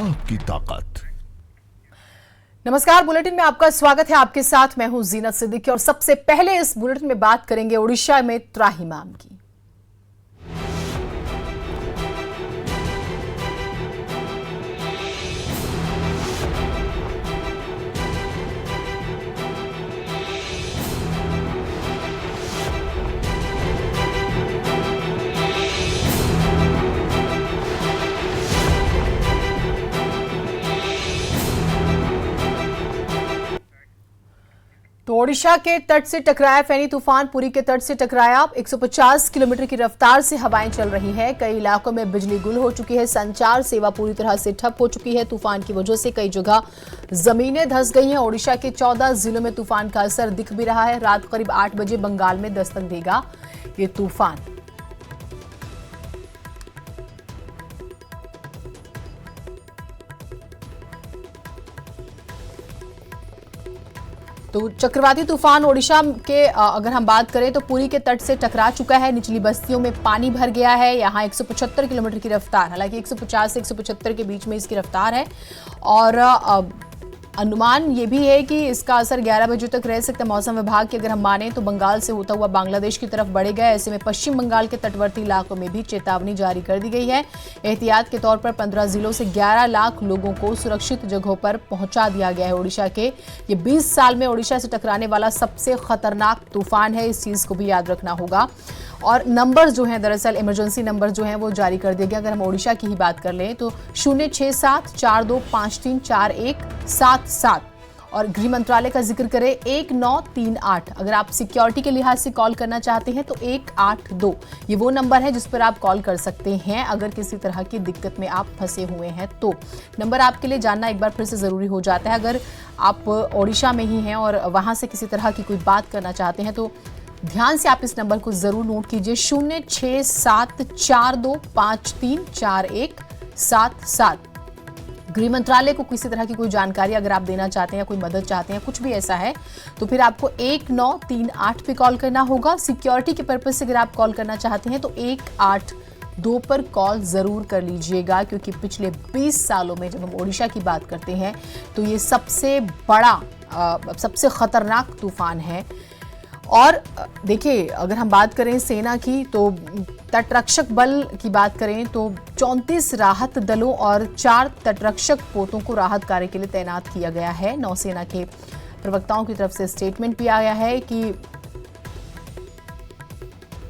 आपकी ताकत। नमस्कार, बुलेटिन में आपका स्वागत है। आपके साथ मैं हूं जीनत सिद्दीकी और सबसे पहले इस बुलेटिन में बात करेंगे ओडिशा में त्राहिमाम की। तो ओडिशा के तट से टकराया फैनी तूफान, पुरी के तट से टकराया। 150 किलोमीटर की रफ्तार से हवाएं चल रही है। कई इलाकों में बिजली गुल हो चुकी है। संचार सेवा पूरी तरह से ठप हो चुकी है। तूफान की वजह से कई जगह जमीनें धंस गई हैं। ओडिशा के 14 जिलों में तूफान का असर दिख भी रहा है। रात करीब 8 बजे बंगाल में दस्तक देगा ये तूफान। तो चक्रवाती तूफान ओडिशा के अगर हम बात करें तो पुरी के तट से टकरा चुका है। निचली बस्तियों में पानी भर गया है। यहाँ 175 किलोमीटर की रफ्तार, हालांकि 150 से 175 के बीच में इसकी रफ्तार है और अनुमान ये भी है कि इसका असर 11 बजे तक रह सकता है। मौसम विभाग की अगर हम माने तो बंगाल से होता हुआ बांग्लादेश की तरफ बढ़ेगा। ऐसे में पश्चिम बंगाल के तटवर्ती इलाकों में भी चेतावनी जारी कर दी गई है। एहतियात के तौर पर 15 जिलों से 11 लाख लोगों को सुरक्षित जगहों पर पहुंचा दिया गया है। ओडिशा के ये 20 साल में ओडिशा से टकराने वाला सबसे खतरनाक तूफान है। इस चीज को भी याद रखना होगा। और नंबर जो हैं, दरअसल इमरजेंसी नंबर जो हैं वो जारी कर दिए गए। अगर हम ओडिशा की ही बात कर लें तो 06742534177 और गृह मंत्रालय का जिक्र करें 1938। अगर आप सिक्योरिटी के लिहाज से कॉल करना चाहते हैं तो 182 ये वो नंबर है जिस पर आप कॉल कर सकते हैं अगर किसी तरह की दिक्कत में आप फंसे हुए हैं। तो नंबर आपके लिए जानना एक बार फिर से ज़रूरी हो जाता है। अगर आप ओडिशा में ही हैं और वहाँ से किसी तरह की कोई बात करना चाहते हैं तो ध्यान से आप इस नंबर को जरूर नोट कीजिए, 06742534177। गृह मंत्रालय को किसी तरह की कोई जानकारी अगर आप देना चाहते हैं, कोई मदद चाहते हैं, कुछ भी ऐसा है तो फिर आपको 1938 पे कॉल करना होगा। सिक्योरिटी के पर्पज से अगर आप कॉल करना चाहते हैं तो 182 पर कॉल जरूर कर लीजिएगा, क्योंकि पिछले 20 सालों में जब हम ओडिशा की बात करते हैं तो ये सबसे बड़ा सबसे खतरनाक तूफान है। और देखिए, अगर हम बात करें सेना की तो तटरक्षक बल की बात करें तो 34 राहत दलों और 4 तटरक्षक पोतों को राहत कार्य के लिए तैनात किया गया है। नौसेना के प्रवक्ताओं की तरफ से स्टेटमेंट भी आया है कि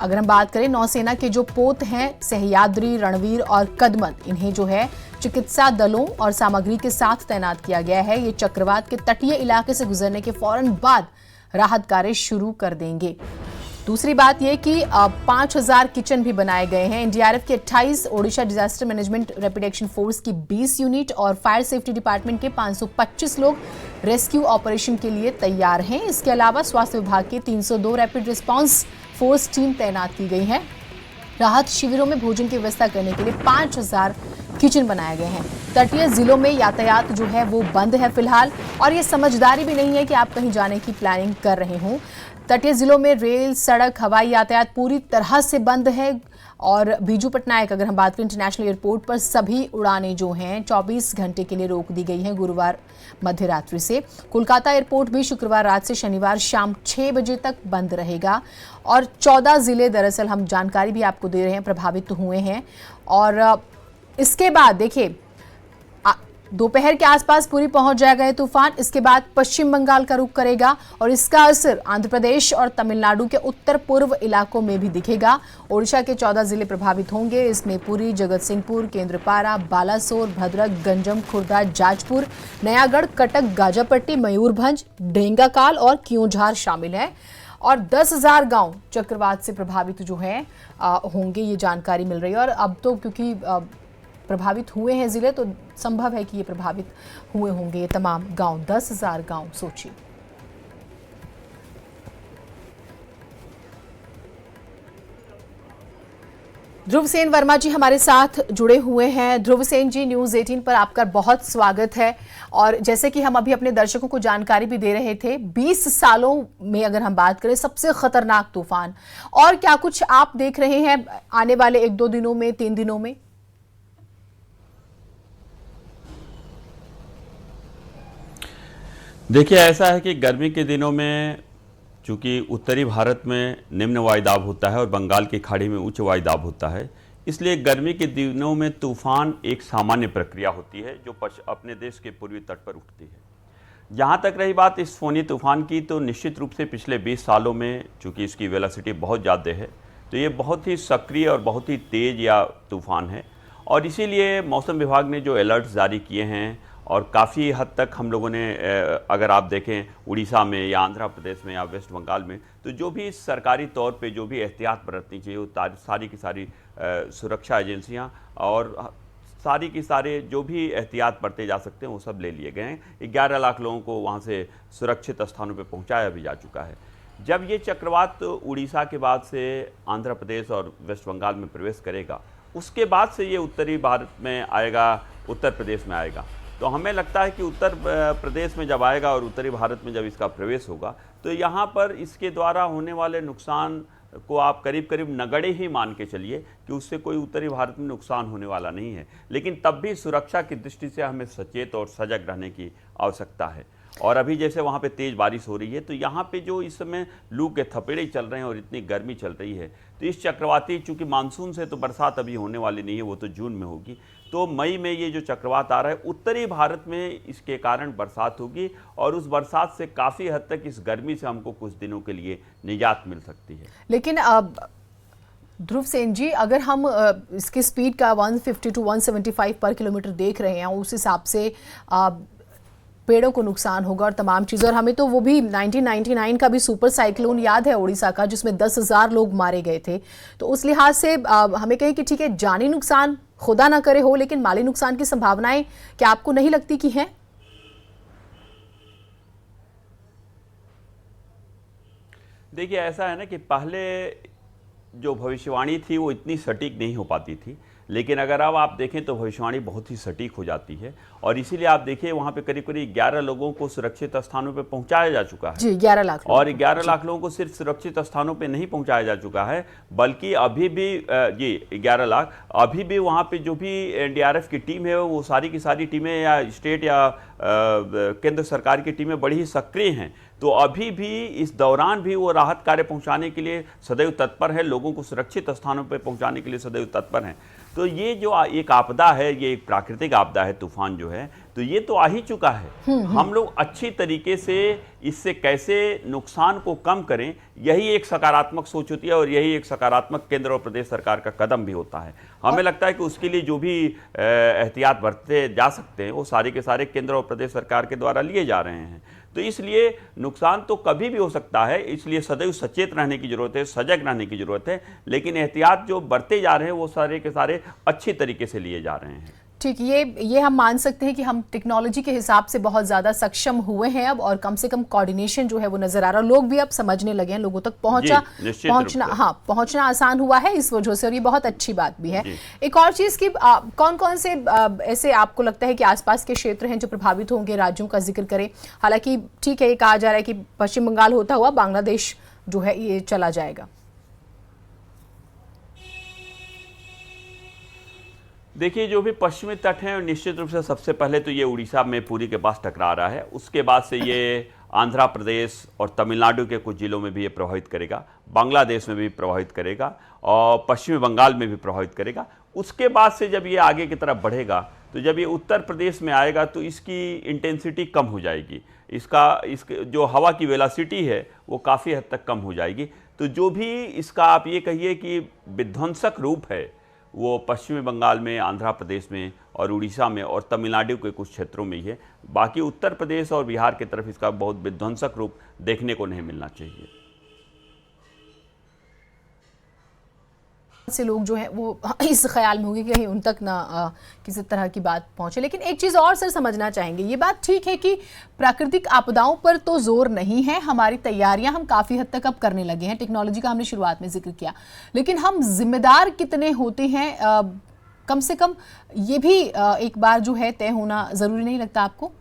अगर हम बात करें नौसेना के जो पोत हैं सह्याद्री, रणवीर और कदमत, इन्हें जो है चिकित्सा दलों और सामग्री के साथ तैनात किया गया है। ये चक्रवात के तटीय इलाके से गुजरने के फौरन बाद राहत कार्य शुरू कर देंगे। दूसरी बात यह कि 5000 किचन भी बनाए गए हैं। एनडीआरएफ के 28, Odisha disaster management rapid action force की 20 यूनिट और फायर सेफ्टी डिपार्टमेंट के 525 लोग रेस्क्यू ऑपरेशन के लिए तैयार हैं। इसके अलावा स्वास्थ्य विभाग की 302 रैपिड रिस्पांस फोर्स टीम तैनात की गई है। राहत शिविरों में भोजन की व्यवस्था करने के लिए 5000 किचन बनाए गए हैं। तटीय जिलों में यातायात जो है वो बंद है फिलहाल, और ये समझदारी भी नहीं है कि आप कहीं जाने की प्लानिंग कर रहे हों। तटीय जिलों में रेल, सड़क, हवाई यातायात पूरी तरह से बंद है। और बीजू पटनायक अगर हम बात करें इंटरनेशनल एयरपोर्ट पर सभी उड़ानें जो हैं 24 घंटे के लिए रोक दी गई हैं गुरुवार मध्य रात्रि से। कोलकाता एयरपोर्ट भी शुक्रवार रात से शनिवार शाम 6 बजे तक बंद रहेगा। और 14 जिले, दरअसल हम जानकारी भी आपको दे रहे हैं, प्रभावित हुए हैं। और इसके बाद देखिए दोपहर के आसपास पूरी पहुंच जाएगा ये तूफान। इसके बाद पश्चिम बंगाल का रुख करेगा और इसका असर आंध्र प्रदेश और तमिलनाडु के उत्तर पूर्व इलाकों में भी दिखेगा। ओडिशा के 14 जिले प्रभावित होंगे। इसमें पुरी, जगतसिंहपुर, केंद्रपारा, बालासोर, भद्रक, गंजम, खुर्दा, जाजपुर, नयागढ़, कटक, गाजापट्टी, मयूरभंज, ढेंगाकाल और क्योंझार शामिल है। और 10,000 गांव चक्रवात से प्रभावित जो हैं होंगे, ये जानकारी मिल रही है। और अब तो क्योंकि प्रभावित हुए हैं जिले, तो संभव है कि ये प्रभावित हुए होंगे ये तमाम गांव, 10,000 गांव। सोचिए। ध्रुव सेन वर्मा जी हमारे साथ जुड़े हुए हैं। ध्रुव सेन जी, न्यूज़ 18 पर आपका बहुत स्वागत है। और जैसे कि हम अभी अपने दर्शकों को जानकारी भी दे रहे थे, 20 सालों में अगर हम बात करें सबसे खतरनाक तूफान, और क्या कुछ आप देख रहे हैं आने वाले 1-2 दिनों में, 3 दिनों में? देखिए, ऐसा है कि गर्मी के दिनों में चूंकि उत्तरी भारत में निम्न वायुदाब होता है और बंगाल की खाड़ी में उच्च वायुदाब होता है, इसलिए गर्मी के दिनों में तूफान एक सामान्य प्रक्रिया होती है जो अपने देश के पूर्वी तट पर उठती है। जहाँ तक रही बात इस फोनी तूफान की, तो निश्चित रूप से पिछले 20 सालों में चूंकि इसकी वेलोसिटी बहुत ज़्यादा है, तो ये बहुत ही सक्रिय और बहुत ही तेज़ या तूफान है। और इसीलिए मौसम विभाग ने जो अलर्ट्स जारी किए हैं, और काफ़ी हद तक हम लोगों ने अगर आप देखें उड़ीसा में या आंध्र प्रदेश में या वेस्ट बंगाल में, तो जो भी सरकारी तौर पे जो भी एहतियात बरतनी चाहिए वो सारी की सारी सुरक्षा एजेंसियां और सारी की सारे जो भी एहतियात बरते जा सकते हैं वो सब ले लिए गए हैं। 11 लाख लोगों को वहाँ से सुरक्षित स्थानों पे पहुँचाया भी जा चुका है। जब ये चक्रवात उड़ीसा के बाद से आंध्र प्रदेश और वेस्ट बंगाल में प्रवेश करेगा, उसके बाद से ये उत्तरी भारत में आएगा, उत्तर प्रदेश में आएगा। तो हमें लगता है कि उत्तर प्रदेश में जब आएगा और उत्तरी भारत में जब इसका प्रवेश होगा, तो यहाँ पर इसके द्वारा होने वाले नुकसान को आप करीब करीब नगण्य ही मान के चलिए कि उससे कोई उत्तरी भारत में नुकसान होने वाला नहीं है। लेकिन तब भी सुरक्षा की दृष्टि से हमें सचेत और सजग रहने की आवश्यकता है। और अभी जैसे वहाँ पे तेज़ बारिश हो रही है, तो यहाँ पे जो इस समय लू के थपेड़े चल रहे हैं और इतनी गर्मी चल रही है, तो इस चक्रवाती, चूँकि मानसून से तो बरसात अभी होने वाली नहीं है, वो तो जून में होगी, तो मई में ये जो चक्रवात आ रहा है उत्तरी भारत में, इसके कारण बरसात होगी और उस बरसात से काफ़ी हद तक इस गर्मी से हमको कुछ दिनों के लिए निजात मिल सकती है। लेकिन ध्रुव सेन जी, अगर हम इसकी स्पीड का 150 टू 175 पर किलोमीटर देख रहे हैं, उस हिसाब से पेड़ों को नुकसान होगा और तमाम चीज़ें। और हमें तो वो भी 1999 का भी सुपर साइक्लोन याद है उड़ीसा का, जिसमें 10,000 लोग मारे गए थे। तो उस लिहाज से हमें कहें कि ठीक है, जानी नुकसान खुदा ना करे हो, लेकिन माली नुकसान की संभावनाएं क्या आपको नहीं लगती कि हैं? देखिए, ऐसा है ना कि पहले जो भविष्यवाणी थी वो इतनी सटीक नहीं हो पाती थी, लेकिन अगर अब आप देखें तो भविष्यवाणी बहुत ही सटीक हो जाती है। और इसीलिए आप देखिए वहाँ पे करीब करीब 11 लोगों को सुरक्षित स्थानों पे पहुँचाया जा चुका है। जी, 11 लाख और 11 लाख लोगों को सिर्फ सुरक्षित स्थानों पे नहीं पहुँचाया जा चुका है, बल्कि अभी भी जी 11 लाख अभी भी वहाँ पे जो भी एनडीआरएफ की टीम है, वो सारी की सारी टीमें या स्टेट या केंद्र सरकार की टीमें बड़ी ही सक्रिय हैं। तो अभी भी इस दौरान भी वो राहत कार्य पहुंचाने के लिए सदैव तत्पर है, लोगों को सुरक्षित स्थानों पर पहुंचाने के लिए सदैव तत्पर हैं। तो ये जो एक आपदा है, ये एक प्राकृतिक आपदा है, तूफान जो है, तो ये तो आ ही चुका है। हम लोग अच्छी तरीके से इससे कैसे नुकसान को कम करें, यही एक सकारात्मक सोच होती है और यही एक सकारात्मक केंद्र और प्रदेश सरकार का कदम भी होता है। हमें लगता है कि उसके लिए जो भी एहतियात बरते जा सकते हैं वो सारे के सारे केंद्र और प्रदेश सरकार के द्वारा लिए जा रहे हैं। तो इसलिए नुकसान तो कभी भी हो सकता है, इसलिए सदैव सचेत रहने की जरूरत है, सजग रहने की जरूरत है। लेकिन एहतियात जो बरते जा रहे हैं वो सारे के सारे अच्छी तरीके से लिए जा रहे हैं। ठीक, ये हम मान सकते हैं कि हम टेक्नोलॉजी के हिसाब से बहुत ज़्यादा सक्षम हुए हैं अब, और कम से कम कोऑर्डिनेशन जो है वो नज़र आ रहा है। लोग भी अब समझने लगे हैं, लोगों तक पहुंचना आसान हुआ है इस वजह से, और ये बहुत अच्छी बात भी है। एक और चीज़ की कौन कौन से ऐसे आपको लगता है कि आसपास के क्षेत्र हैं जो प्रभावित होंगे, राज्यों का जिक्र करें? हालांकि ठीक है, ये कहा जा रहा है कि पश्चिम बंगाल होता हुआ बांग्लादेश जो है ये चला जाएगा। देखिए, जो भी पश्चिमी तट हैं, निश्चित रूप से सबसे पहले तो ये उड़ीसा में पुरी के पास टकरा रहा है। उसके बाद से ये आंध्र प्रदेश और तमिलनाडु के कुछ जिलों में भी ये प्रभावित करेगा, बांग्लादेश में भी प्रभावित करेगा और पश्चिमी बंगाल में भी प्रभावित करेगा। उसके बाद से जब ये आगे की तरफ बढ़ेगा, तो जब ये उत्तर प्रदेश में आएगा तो इसकी इंटेंसिटी कम हो जाएगी, इसके जो हवा की वेलोसिटी है वो काफ़ी हद तक कम हो जाएगी। तो जो भी इसका आप ये कहिए कि विध्वंसक रूप है, वो पश्चिमी बंगाल में, आंध्र प्रदेश में और उड़ीसा में और तमिलनाडु के कुछ क्षेत्रों में ही है। बाकी उत्तर प्रदेश और बिहार की तरफ इसका बहुत विध्वंसक रूप देखने को नहीं मिलना चाहिए। से लोग जो है वो इस ख्याल में होंगे कि कहीं उन तक ना किसी तरह की बात पहुंचे। लेकिन एक चीज़ और सर समझना चाहेंगे, ये बात ठीक है कि प्राकृतिक आपदाओं पर तो जोर नहीं है, हमारी तैयारियां हम काफ़ी हद तक अब करने लगे हैं, टेक्नोलॉजी का हमने शुरुआत में जिक्र किया, लेकिन हम जिम्मेदार कितने होते हैं, कम से कम ये भी एक बार जो है तय होना ज़रूरी नहीं लगता आपको?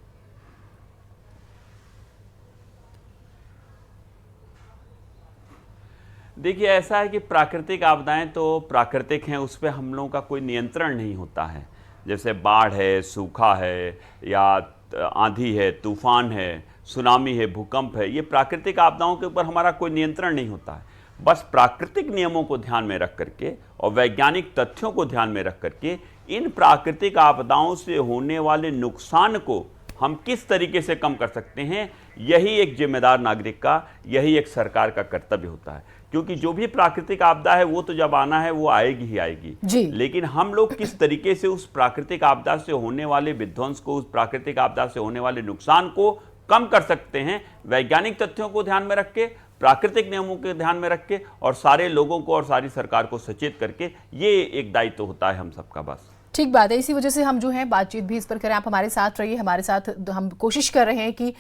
देखिए, ऐसा है कि प्राकृतिक आपदाएं तो प्राकृतिक हैं, उस पर हम लोगों का कोई नियंत्रण नहीं होता है। जैसे बाढ़ है, सूखा है या आंधी है, तूफान है, सुनामी है, भूकंप है, ये प्राकृतिक आपदाओं के ऊपर हमारा कोई नियंत्रण नहीं होता है। बस प्राकृतिक नियमों को ध्यान में रख करके और वैज्ञानिक तथ्यों को ध्यान में रख करके इन प्राकृतिक आपदाओं से होने वाले नुकसान को हम किस तरीके से कम कर सकते हैं, यही एक जिम्मेदार नागरिक का, यही एक सरकार का कर्तव्य होता है। क्योंकि जो भी प्राकृतिक आपदा है वो तो जब आना है वो आएगी ही आएगी, लेकिन हम लोग किस तरीके से उस प्राकृतिक आपदा से होने वाले विध्वंस को, उस प्राकृतिक आपदा से होने वाले नुकसान को कम कर सकते हैं, वैज्ञानिक तथ्यों को ध्यान में रख के, प्राकृतिक नियमों के ध्यान में रख के और सारे लोगों को और सारी सरकार को सचेत करके, ये एक दायित्व होता है हम सबका। बस ठीक बात है, इसी वजह से हम जो है बातचीत भी इस पर करें। आप हमारे साथ रहिए, हमारे साथ हम कोशिश कर रहे हैं कि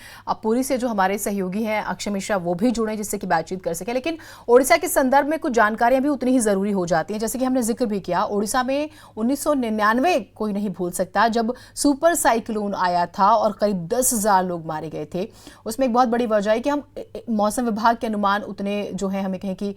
पुरी से जो हमारे सहयोगी हैं अक्षय मिश्रा वो भी जुड़ें जिससे कि बातचीत कर सकें। लेकिन ओडिशा के संदर्भ में कुछ जानकारियां भी उतनी ही ज़रूरी हो जाती हैं। जैसे कि हमने जिक्र भी किया, ओडिशा में 1999 कोई नहीं भूल सकता जब सुपर साइक्लोन आया था और करीब 10,000 लोग मारे गए थे। उसमें एक बहुत बड़ी वजह है कि हम मौसम विभाग के अनुमान उतने जो है हमें कहें कि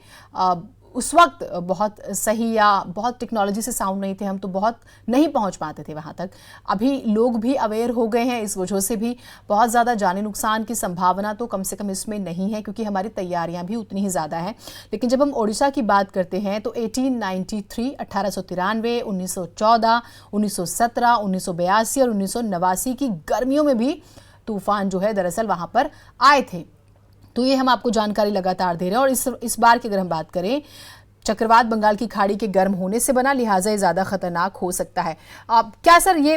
उस वक्त बहुत सही या बहुत टेक्नोलॉजी से साउंड नहीं थे, हम तो बहुत नहीं पहुंच पाते थे वहां तक। अभी लोग भी अवेयर हो गए हैं, इस वजह से भी बहुत ज़्यादा जानी नुकसान की संभावना तो कम से कम इसमें नहीं है क्योंकि हमारी तैयारियां भी उतनी ही ज़्यादा हैं। लेकिन जब हम ओडिशा की बात करते हैं तो 1893, 1893, 1914, 1917, 1982 और 1989 की गर्मियों में भी तूफान जो है दरअसल वहां पर आए थे। तो ये हम आपको जानकारी लगातार दे रहे हैं। और इस बार की अगर हम बात करें, चक्रवात बंगाल की खाड़ी के गर्म होने से बना, लिहाजा ये ज़्यादा खतरनाक हो सकता है। क्या सर ये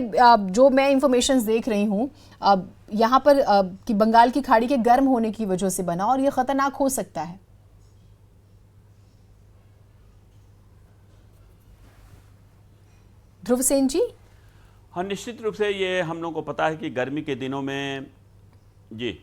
जो मैं इंफॉर्मेशन देख रही हूँ यहाँ पर कि बंगाल की खाड़ी के गर्म होने की वजह से बना और ये खतरनाक हो सकता है? ध्रुव सेन जी। हाँ, निश्चित रूप से ये हम लोग को पता है कि गर्मी के दिनों में जी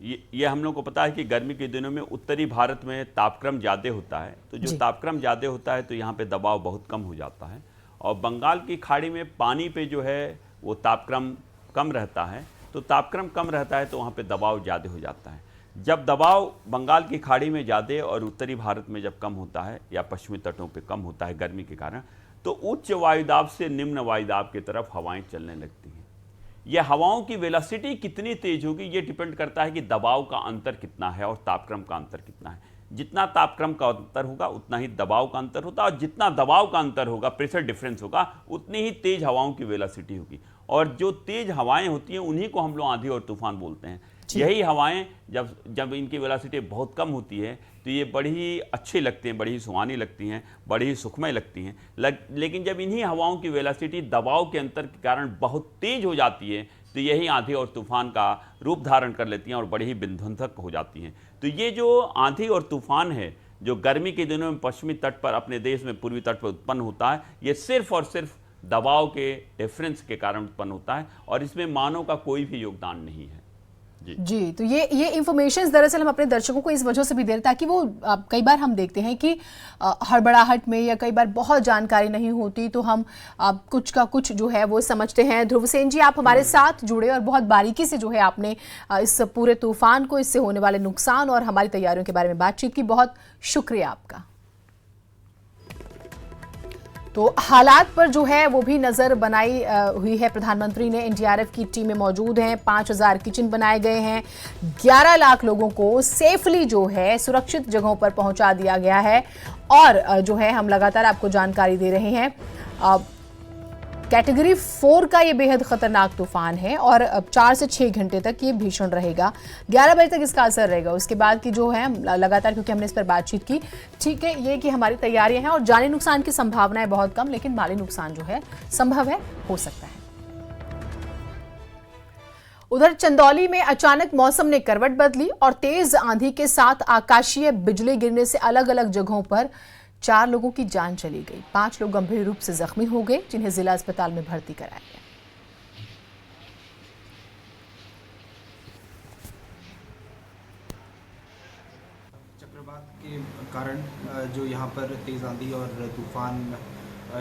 ये हम लोग को पता है कि गर्मी के दिनों में उत्तरी भारत में तापक्रम ज़्यादा होता है। तो जो तापक्रम ज़्यादा होता है तो यहाँ पे दबाव बहुत कम हो जाता है और बंगाल की खाड़ी में पानी पे जो है वो तापक्रम कम रहता है। तो तापक्रम कम रहता है तो वहाँ पे दबाव ज़्यादा हो जाता है। जब दबाव बंगाल की खाड़ी में ज़्यादा और उत्तरी भारत में जब कम होता है या पश्चिमी तटों पर कम होता है गर्मी के कारण, तो उच्च वायुदाब से निम्न वायुदाब की तरफ हवाएँ चलने लगती हैं। यह हवाओं की वेलोसिटी कितनी तेज होगी ये डिपेंड करता है कि दबाव का अंतर कितना है और तापक्रम का अंतर कितना है। जितना तापक्रम का अंतर होगा उतना ही दबाव का अंतर होता है और जितना दबाव का अंतर होगा, प्रेशर डिफरेंस होगा, उतनी ही तेज हवाओं की वेलोसिटी होगी। और जो तेज हवाएं होती हैं उन्हीं को हम लोग आंधी और तूफान बोलते हैं। यही हवाएं जब इनकी वेलोसिटी बहुत कम होती है तो ये बड़ी ही अच्छी लगती हैं, बड़ी ही सुहानी लगती हैं, बड़ी ही सुखमय लगती हैं। लेकिन जब इन्हीं हवाओं की वेलोसिटी दबाव के अंतर के कारण बहुत तेज हो जाती है तो यही आंधी और तूफान का रूप धारण कर लेती हैं और बड़ी ही विध्वंसक हो जाती हैं। तो ये जो आंधी और तूफान है जो गर्मी के दिनों में पश्चिमी तट पर, अपने देश में पूर्वी तट पर उत्पन्न होता है, ये सिर्फ और सिर्फ दबाव के डिफरेंस के कारण उत्पन्न होता है और इसमें मानव का कोई भी योगदान नहीं है। जी, तो ये इंफॉर्मेशन दरअसल हम अपने दर्शकों को इस वजह से भी दे रहे हैं ताकि वो कई बार हम देखते हैं कि हड़बड़ाहट में या कई बार बहुत जानकारी नहीं होती तो हम कुछ का कुछ जो है वो समझते हैं। ध्रुव सेन जी, आप हमारे साथ जुड़े और बहुत बारीकी से जो है आपने इस पूरे तूफान को, इससे होने वाले नुकसान और हमारी तैयारियों के बारे में बातचीत की। बहुत शुक्रिया आपका। तो हालात पर जो है वो भी नजर बनाई हुई है। प्रधानमंत्री ने एनडीआरएफ की टीमें मौजूद हैं, 5,000 किचन बनाए गए हैं, 11 लाख लोगों को सेफली जो है सुरक्षित जगहों पर पहुंचा दिया गया है। और जो है हम लगातार आपको जानकारी दे रहे हैं। कैटेगरी 4 का ये बेहद खतरनाक तूफान है और 4 से 6 घंटे तक ये भीषण रहेगा। 11 बजे तक इसका असर रहेगा। उसके बाद की जो है लगातार, क्योंकि हमने इस पर बातचीत की, ठीक है, ये कि हमारी तैयारियां हैं और जानी नुकसान की संभावनाएं बहुत कम, लेकिन माली नुकसान जो है संभव है, हो सकता है। उधर चंदौली में अचानक मौसम ने करवट बदली और तेज आंधी के साथ आकाशीय बिजली गिरने से अलग अलग जगहों पर 4 लोगों की जान चली गई। 5 लोग गंभीर रूप से जख्मी हो गए, जिन्हें जिला अस्पताल में भर्ती कराया गया। चक्रवात के कारण जो यहाँ पर तेज आंधी और तूफान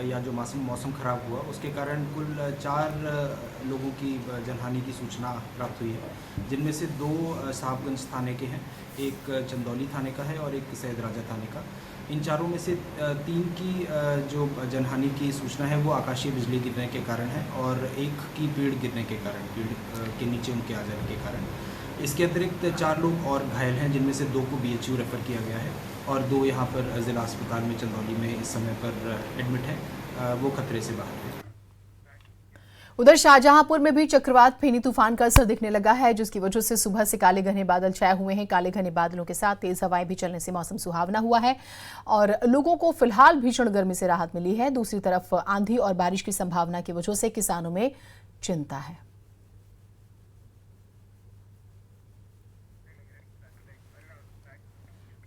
या जो मौसम खराब हुआ, उसके कारण कुल 4 लोगों की जनहानि की सूचना प्राप्त हुई है, जिनमें से 2 साहबगंज थाने के हैं, एक चंदौली थाने का है और एक सैयद राजा थाने का। इन चारों में से 3 की जो जनहानि की सूचना है वो आकाशीय बिजली गिरने के कारण है और एक की पेड़ गिरने के कारण, पेड़ के नीचे उनके आ जाने के कारण। इसके अतिरिक्त 4 लोग और घायल हैं, जिनमें से 2 को BHU रेफ़र किया गया है और 2 यहाँ पर ज़िला अस्पताल में चंदौली में इस समय पर एडमिट हैं, वो खतरे से बाहर हैं। उधर शाहजहांपुर में भी चक्रवात फेनी तूफान का असर दिखने लगा है, जिसकी वजह से सुबह से काले घने बादल छाए हुए हैं। काले घने बादलों के साथ तेज हवाएं भी चलने से मौसम सुहावना हुआ है और लोगों को फिलहाल भीषण गर्मी से राहत मिली है। दूसरी तरफ आंधी और बारिश की संभावना की वजह से किसानों में चिंता है।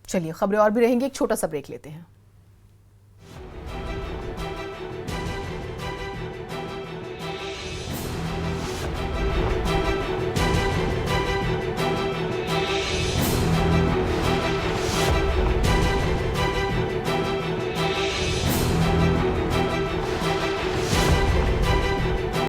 चलिए, खबरें और भी रहेंगी, एक छोटा सा ब्रेक लेते हैं।